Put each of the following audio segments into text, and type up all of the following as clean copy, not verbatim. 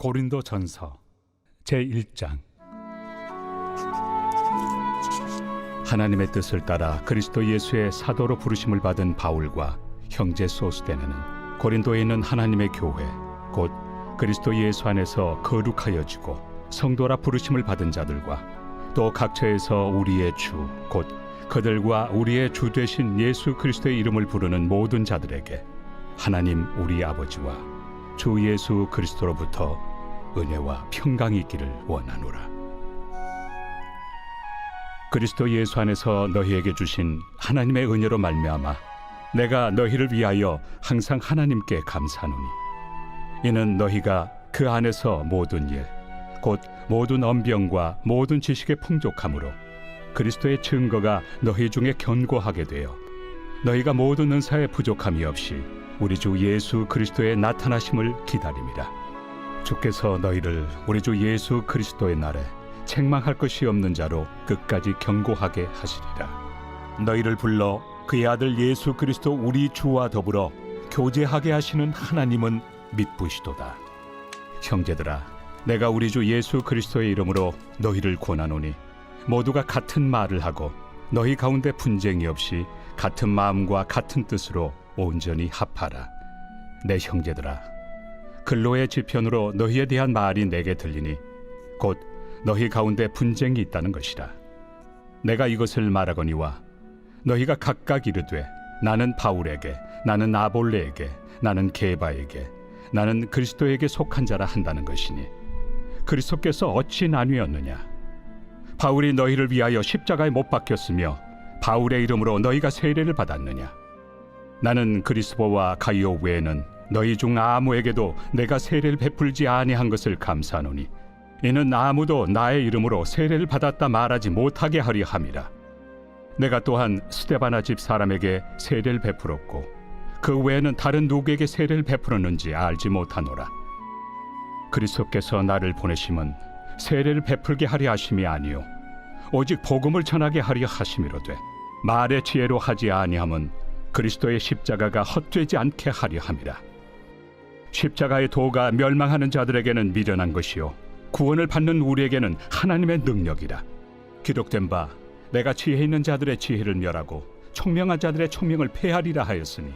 고린도전서 제1장. 하나님의 뜻을 따라 그리스도 예수의 사도로 부르심을 받은 바울과 형제 소스데네는 고린도에 있는 하나님의 교회 곧 그리스도 예수 안에서 거룩하여지고 성도라 부르심을 받은 자들과 또 각처에서 우리의 주 곧 그들과 우리의 주 되신 예수 그리스도의 이름을 부르는 모든 자들에게 하나님 우리 아버지와 주 예수 그리스도로부터 은혜와 평강이 있기를 원하노라. 그리스도 예수 안에서 너희에게 주신 하나님의 은혜로 말미암아 내가 너희를 위하여 항상 하나님께 감사하노니 이는 너희가 그 안에서 모든 일 곧 모든 언병과 모든 지식의 풍족함으로 그리스도의 증거가 너희 중에 견고하게 되어 너희가 모든 은사에 부족함이 없이 우리 주 예수 그리스도의 나타나심을 기다림이라. 주께서 너희를 우리 주 예수 그리스도의 날에 책망할 것이 없는 자로 끝까지 견고하게 하시리라. 너희를 불러 그의 아들 예수 그리스도 우리 주와 더불어 교제하게 하시는 하나님은 믿부시도다. 형제들아, 내가 우리 주 예수 그리스도의 이름으로 너희를 권하노니 모두가 같은 말을 하고 너희 가운데 분쟁이 없이 같은 마음과 같은 뜻으로 온전히 합하라. 내 형제들아, 근로의 지편으로 너희에 대한 말이 내게 들리니 곧 너희 가운데 분쟁이 있다는 것이라. 내가 이것을 말하거니와 너희가 각각 이르되 나는 바울에게, 나는 아볼레에게, 나는 게바에게, 나는 그리스도에게 속한 자라 한다는 것이니 그리스도께서 어찌 나뉘었느냐? 바울이 너희를 위하여 십자가에 못 박혔으며 바울의 이름으로 너희가 세례를 받았느냐? 나는 그리스도와 가이오 외에는 너희 중 아무에게도 내가 세례를 베풀지 아니한 것을 감사하노니 이는 아무도 나의 이름으로 세례를 받았다 말하지 못하게 하려 함이라. 내가 또한 스데바나 집 사람에게 세례를 베풀었고 그 외에는 다른 누구에게 세례를 베풀었는지 알지 못하노라. 그리스도께서 나를 보내심은 세례를 베풀게 하려 하심이 아니요 오직 복음을 전하게 하려 하심이로되 말의 지혜로 하지 아니함은 그리스도의 십자가가 헛되지 않게 하려 함이라. 십자가의 도가 멸망하는 자들에게는 미련한 것이요 구원을 받는 우리에게는 하나님의 능력이라. 기록된 바 내가 지혜 있는 자들의 지혜를 멸하고 총명한 자들의 총명을 폐하리라 하였으니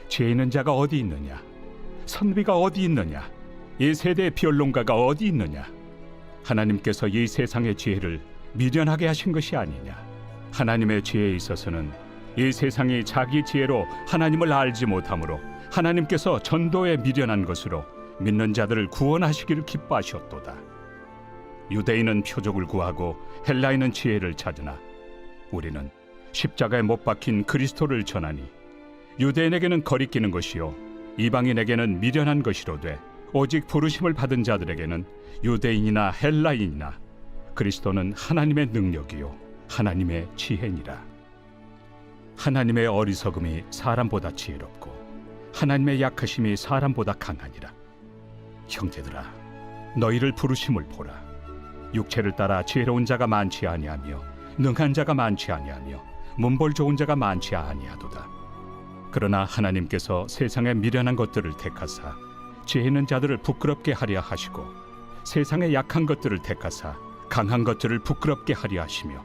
지혜 있는 자가 어디 있느냐? 선비가 어디 있느냐? 이 세대의 변론가가 어디 있느냐? 하나님께서 이 세상의 지혜를 미련하게 하신 것이 아니냐? 하나님의 지혜에 있어서는 이 세상이 자기 지혜로 하나님을 알지 못하므로 하나님께서 전도에 미련한 것으로 믿는 자들을 구원하시기를 기뻐하셨도다. 유대인은 표적을 구하고 헬라인은 지혜를 찾으나 우리는 십자가에 못 박힌 그리스도를 전하니 유대인에게는 거리끼는 것이요 이방인에게는 미련한 것이로되 오직 부르심을 받은 자들에게는 유대인이나 헬라인이나 그리스도는 하나님의 능력이요 하나님의 지혜니라. 하나님의 어리석음이 사람보다 지혜롭고 하나님의 약하심이 사람보다 강하니라. 형제들아, 너희를 부르심을 보라. 육체를 따라 지혜로운 자가 많지 아니하며 능한 자가 많지 아니하며 문벌 좋은 자가 많지 아니하도다. 그러나 하나님께서 세상의 미련한 것들을 택하사 지혜 있는 자들을 부끄럽게 하려 하시고 세상의 약한 것들을 택하사 강한 것들을 부끄럽게 하려 하시며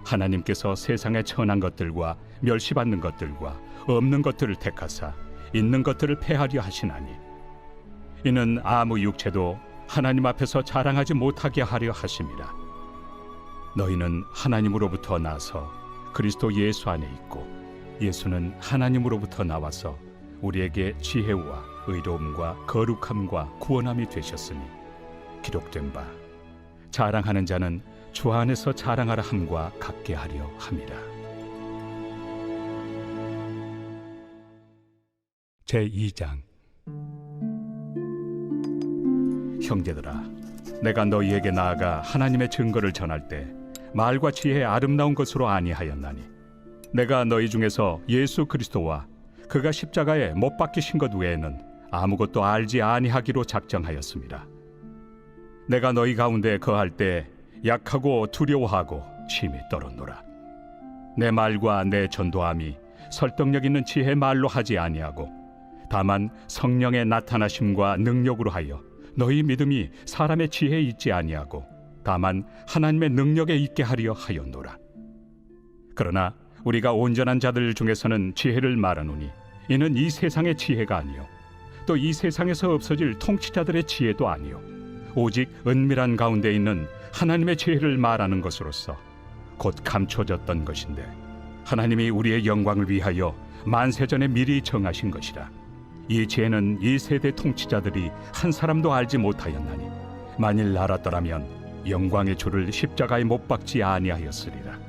하나님께서 세상의 천한 것들과 멸시받는 것들과 없는 것들을 택하사 있는 것들을 폐하려 하시나니 이는 아무 육체도 하나님 앞에서 자랑하지 못하게 하려 하심이라. 너희는 하나님으로부터 나서 그리스도 예수 안에 있고 예수는 하나님으로부터 나와서 우리에게 지혜와 의로움과 거룩함과 구원함이 되셨으니 기록된 바 자랑하는 자는 주 안에서 자랑하라 함과 같게 하려 함이라. 제2장. 형제들아, 내가 너희에게 나아가 하나님의 증거를 전할 때 말과 지혜의 아름다운 것으로 아니하였나니 내가 너희 중에서 예수 그리스도와 그가 십자가에 못 박히신 것 외에는 아무것도 알지 아니하기로 작정하였습니다. 내가 너희 가운데 거할 때 약하고 두려워하고 심히 떨었노라. 내 말과 내 전도함이 설득력 있는 지혜의 말로 하지 아니하고 다만 성령의 나타나심과 능력으로 하여 너희 믿음이 사람의 지혜에 있지 아니하고 다만 하나님의 능력에 있게 하려 하였노라. 그러나 우리가 온전한 자들 중에서는 지혜를 말하노니 이는 이 세상의 지혜가 아니요 또 이 세상에서 없어질 통치자들의 지혜도 아니요 오직 은밀한 가운데 있는 하나님의 지혜를 말하는 것으로서 곧 감춰졌던 것인데 하나님이 우리의 영광을 위하여 만세전에 미리 정하신 것이라. 이 지혜는 이 세대 통치자들이 한 사람도 알지 못하였나니 만일 알았더라면 영광의 주를 십자가에 못 박지 아니하였으리라.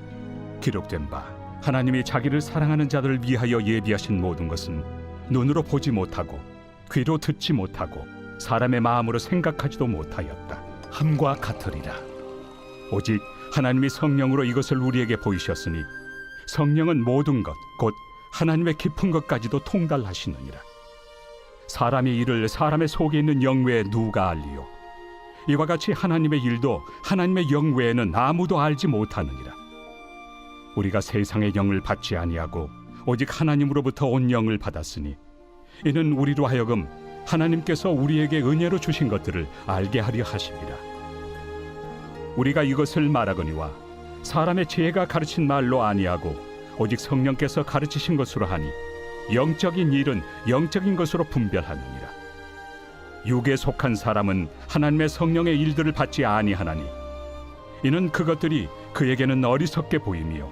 기록된 바 하나님이 자기를 사랑하는 자들을 위하여 예비하신 모든 것은 눈으로 보지 못하고 귀로 듣지 못하고 사람의 마음으로 생각하지도 못하였다 함과 같으리라. 오직 하나님이 성령으로 이것을 우리에게 보이셨으니 성령은 모든 것 곧 하나님의 깊은 것까지도 통달하시느니라. 사람의 일을 사람의 속에 있는 영 외에 누가 알리요? 이와 같이 하나님의 일도 하나님의 영 외에는 아무도 알지 못하느니라. 우리가 세상의 영을 받지 아니하고 오직 하나님으로부터 온 영을 받았으니 이는 우리로 하여금 하나님께서 우리에게 은혜로 주신 것들을 알게 하려 하심이라. 우리가 이것을 말하거니와 사람의 지혜가 가르친 말로 아니하고 오직 성령께서 가르치신 것으로 하니 영적인 일은 영적인 것으로 분별하느니라. 육에 속한 사람은 하나님의 성령의 일들을 받지 아니하나니 이는 그것들이 그에게는 어리석게 보이며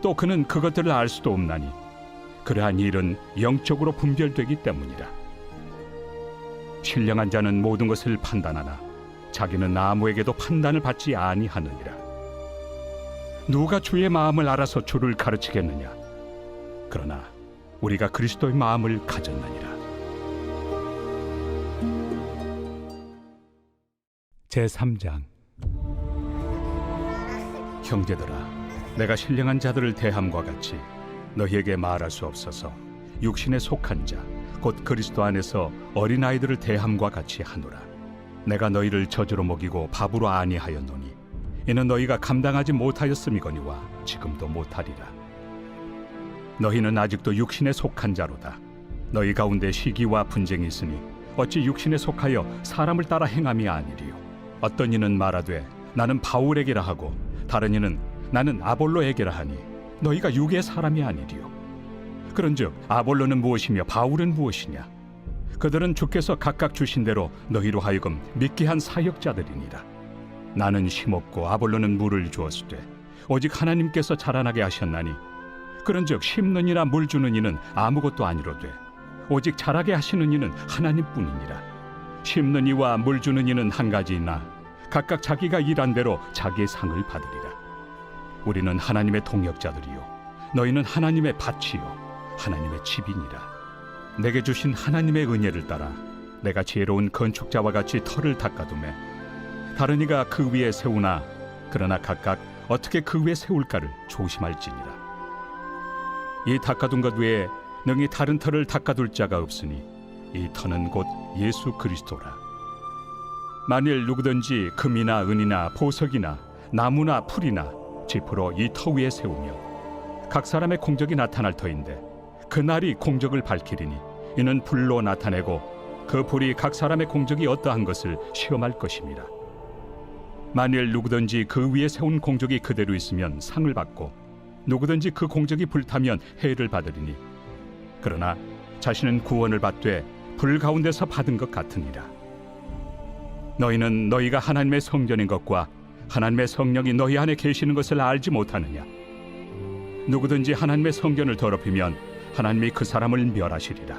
또 그는 그것들을 알 수도 없나니 그러한 일은 영적으로 분별되기 때문이라. 신령한 자는 모든 것을 판단하나 자기는 아무에게도 판단을 받지 아니하느니라. 누가 주의 마음을 알아서 주를 가르치겠느냐? 그러나 우리가 그리스도의 마음을 가졌느니라. 제3장. 형제들아, 내가 신령한 자들을 대함과 같이 너희에게 말할 수 없어서 육신에 속한 자 곧 그리스도 안에서 어린아이들을 대함과 같이 하노라. 내가 너희를 저주로 먹이고 밥으로 아니하였노니 이는 너희가 감당하지 못하였음이거니와 지금도 못하리라. 너희는 아직도 육신에 속한 자로다. 너희 가운데 시기와 분쟁이 있으니 어찌 육신에 속하여 사람을 따라 행함이 아니리요. 어떤 이는 말하되 나는 바울에게라 하고 다른 이는 나는 아볼로에게라 하니 너희가 육의 사람이 아니리요. 그런즉 아볼로는 무엇이며 바울은 무엇이냐? 그들은 주께서 각각 주신 대로 너희로 하여금 믿게 한 사역자들이니라. 나는 심었고 아볼로는 물을 주었으되 오직 하나님께서 자라나게 하셨나니 그런즉 심는 이나 물 주는 이는 아무것도 아니로되 오직 자라게 하시는 이는 하나님뿐이니라. 심는 이와 물 주는 이는 한 가지이나 각각 자기가 일한 대로 자기의 상을 받으리라. 우리는 하나님의 동역자들이요 너희는 하나님의 밭이요 하나님의 집이니라. 내게 주신 하나님의 은혜를 따라 내가 지혜로운 건축자와 같이 터를 닦아두매 다른 이가 그 위에 세우나 그러나 각각 어떻게 그 위에 세울까를 조심할지니라. 이 닦아둔 것 외에 능히 다른 터를 닦아둘 자가 없으니 이 터는 곧 예수 그리스도라. 만일 누구든지 금이나 은이나 보석이나 나무나 풀이나 지프로 이 터 위에 세우며 각 사람의 공적이 나타날 터인데 그날이 공적을 밝히리니 이는 불로 나타내고 그 불이 각 사람의 공적이 어떠한 것을 시험할 것입니다. 만일 누구든지 그 위에 세운 공적이 그대로 있으면 상을 받고 누구든지 그 공적이 불타면 해를 받으리니 그러나 자신은 구원을 받되 불 가운데서 받은 것 같으니라. 너희는 너희가 하나님의 성전인 것과 하나님의 성령이 너희 안에 계시는 것을 알지 못하느냐? 누구든지 하나님의 성전을 더럽히면 하나님이 그 사람을 멸하시리라.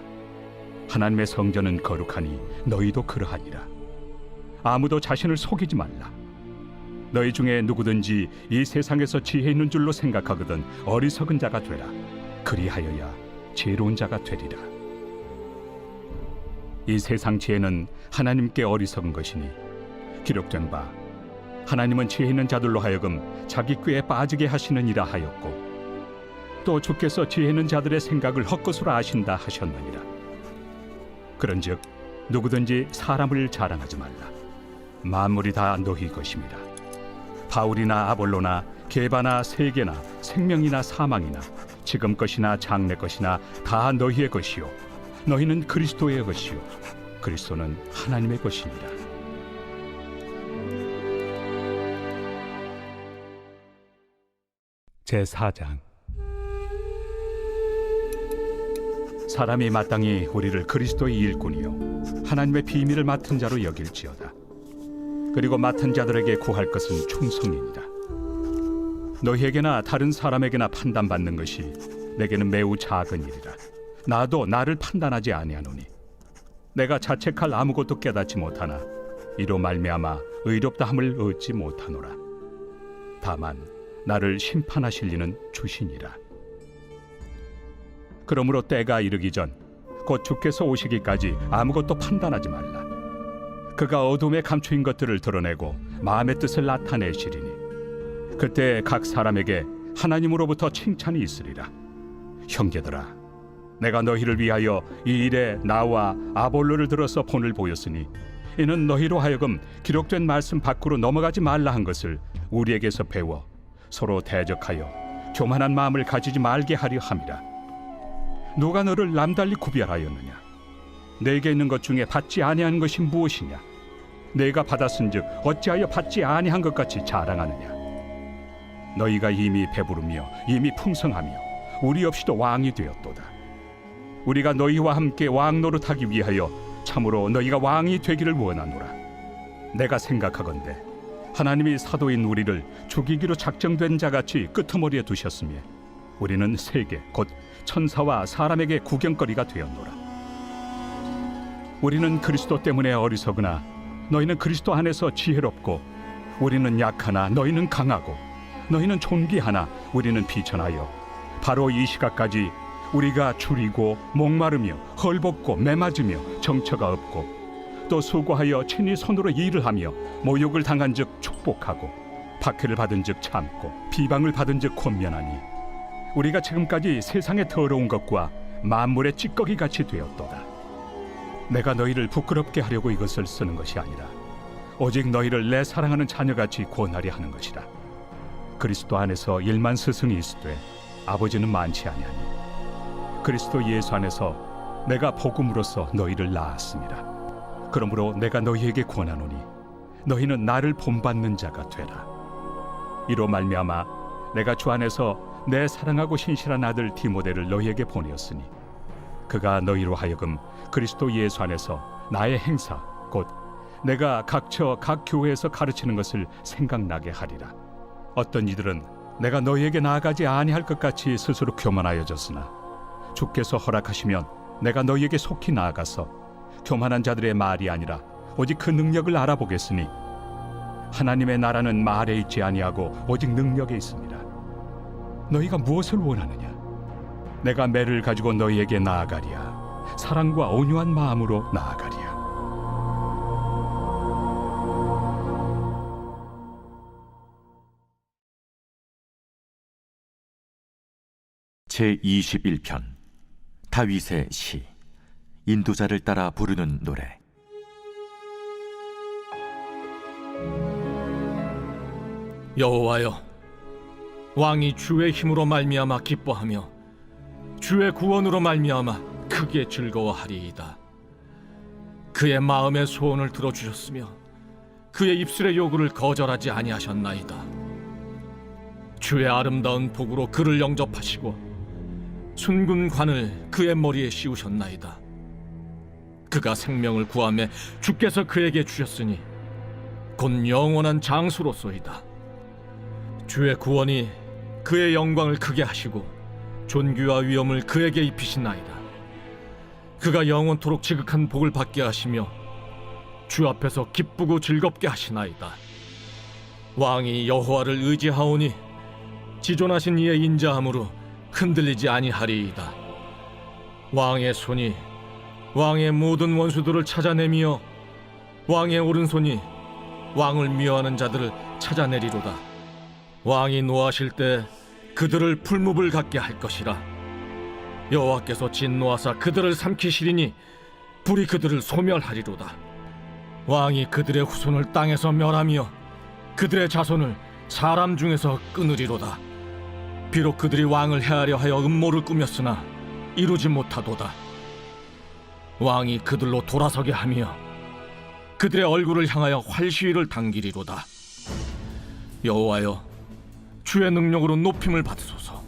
하나님의 성전은 거룩하니 너희도 그러하니라. 아무도 자신을 속이지 말라. 너희 중에 누구든지 이 세상에서 지혜 있는 줄로 생각하거든 어리석은 자가 되라. 그리하여야 지혜로운 자가 되리라. 이 세상 지혜는 하나님께 어리석은 것이니 기록된 바 하나님은 지혜 있는 자들로 하여금 자기 꾀에 빠지게 하시느니라 하였고 또 주께서 지혜 있는 자들의 생각을 헛것으로 아신다 하셨느니라. 그런즉 누구든지 사람을 자랑하지 말라. 만물이 다 너희 것입니다. 바울이나 아볼로나 게바나 세계나 생명이나 사망이나 지금 것이나 장래 것이나 다 너희의 것이요 너희는 그리스도의 것이요 그리스도는 하나님의 것이니라. 제4장. 사람이 마땅히 우리를 그리스도의 일꾼이요 하나님의 비밀을 맡은 자로 여길지어다. 그리고 맡은 자들에게 구할 것은 충성이니라. 너희에게나 다른 사람에게나 판단받는 것이 내게는 매우 작은 일이라. 나도 나를 판단하지 아니하노니 내가 자책할 아무것도 깨닫지 못하나 이로 말미암아 의롭다함을 얻지 못하노라. 다만 나를 심판하실 이는 주시니라. 그러므로 때가 이르기 전 곧 주께서 오시기까지 아무것도 판단하지 말라. 그가 어둠에 감추인 것들을 드러내고 마음의 뜻을 나타내시리니 그때 각 사람에게 하나님으로부터 칭찬이 있으리라. 형제들아, 내가 너희를 위하여 이 일에 나와 아볼로를 들어서 본을 보였으니 이는 너희로 하여금 기록된 말씀 밖으로 넘어가지 말라 한 것을 우리에게서 배워 서로 대적하여 교만한 마음을 가지지 말게 하려 함이라. 누가 너를 남달리 구별하였느냐? 내게 있는 것 중에 받지 아니한 것이 무엇이냐? 내가 받았은즉 어찌하여 받지 아니한 것 같이 자랑하느냐? 너희가 이미 배부르며 이미 풍성하며 우리 없이도 왕이 되었도다. 우리가 너희와 함께 왕 노릇하기 위하여 참으로 너희가 왕이 되기를 원하노라. 내가 생각하건대 하나님이 사도인 우리를 죽이기로 작정된 자같이 끄트머리에 두셨으며 우리는 세계 곧 천사와 사람에게 구경거리가 되었노라. 우리는 그리스도 때문에 어리석으나 너희는 그리스도 안에서 지혜롭고 우리는 약하나 너희는 강하고 너희는 존귀하나 우리는 비천하여 바로 이 시각까지 우리가 줄이고 목마르며 헐벗고 매맞으며 정처가 없고 또 수고하여 친히 손으로 일을 하며 모욕을 당한 즉 축복하고 박해를 받은 즉 참고 비방을 받은 즉 권면하니 우리가 지금까지 세상의 더러운 것과 만물의 찌꺼기 같이 되었도다. 내가 너희를 부끄럽게 하려고 이것을 쓰는 것이 아니라 오직 너희를 내 사랑하는 자녀같이 권하려 하는 것이라. 그리스도 안에서 일만 스승이 있으되 아버지는 많지 아니하니 그리스도 예수 안에서 내가 복음으로써 너희를 낳았습니다. 그러므로 내가 너희에게 권하노니 너희는 나를 본받는 자가 되라. 이로 말미암아 내가 주 안에서 내 사랑하고 신실한 아들 디모데를 너희에게 보내었으니 그가 너희로 하여금 그리스도 예수 안에서 나의 행사 곧 내가 각처 각 교회에서 가르치는 것을 생각나게 하리라. 어떤 이들은 내가 너희에게 나아가지 아니할 것 같이 스스로 교만하여졌으나 주께서 허락하시면 내가 너희에게 속히 나아가서 교만한 자들의 말이 아니라 오직 그 능력을 알아보겠으니 하나님의 나라는 말에 있지 아니하고 오직 능력에 있습니다. 너희가 무엇을 원하느냐? 내가 매를 가지고 너희에게 나아가리야. 사랑과 온유한 마음으로 나아가리야. 제21편 다윗의 시. 인도자를 따라 부르는 노래. 여호와여, 왕이 주의 힘으로 말미암아 기뻐하며 주의 구원으로 말미암아 크게 즐거워하리이다. 그의 마음의 소원을 들어주셨으며 그의 입술의 요구를 거절하지 아니하셨나이다. 주의 아름다운 복으로 그를 영접하시고 순금 관을 그의 머리에 씌우셨나이다. 그가 생명을 구하며 주께서 그에게 주셨으니 곧 영원한 장수로소이다. 주의 구원이 그의 영광을 크게 하시고 존귀와 위엄을 그에게 입히시나이다. 그가 영원토록 지극한 복을 받게 하시며 주 앞에서 기쁘고 즐겁게 하시나이다. 왕이 여호와를 의지하오니 지존하신 이의 인자함으로 흔들리지 아니하리이다. 왕의 손이 왕의 모든 원수들을 찾아내며 왕의 오른손이 왕을 미워하는 자들을 찾아내리로다. 왕이 노하실 때 그들을 풀무불 같게 할 것이라. 여호와께서 진노하사 그들을 삼키시리니 불이 그들을 소멸하리로다. 왕이 그들의 후손을 땅에서 멸하며 그들의 자손을 사람 중에서 끊으리로다. 비록 그들이 왕을 해하려 하여 음모를 꾸몄으나 이루지 못하도다. 왕이 그들로 돌아서게 하며 그들의 얼굴을 향하여 활시위를 당기리로다. 여호와여, 주의 능력으로 높임을 받으소서.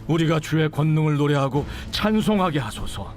우리가 주의 권능을 노래하고 찬송하게 하소서.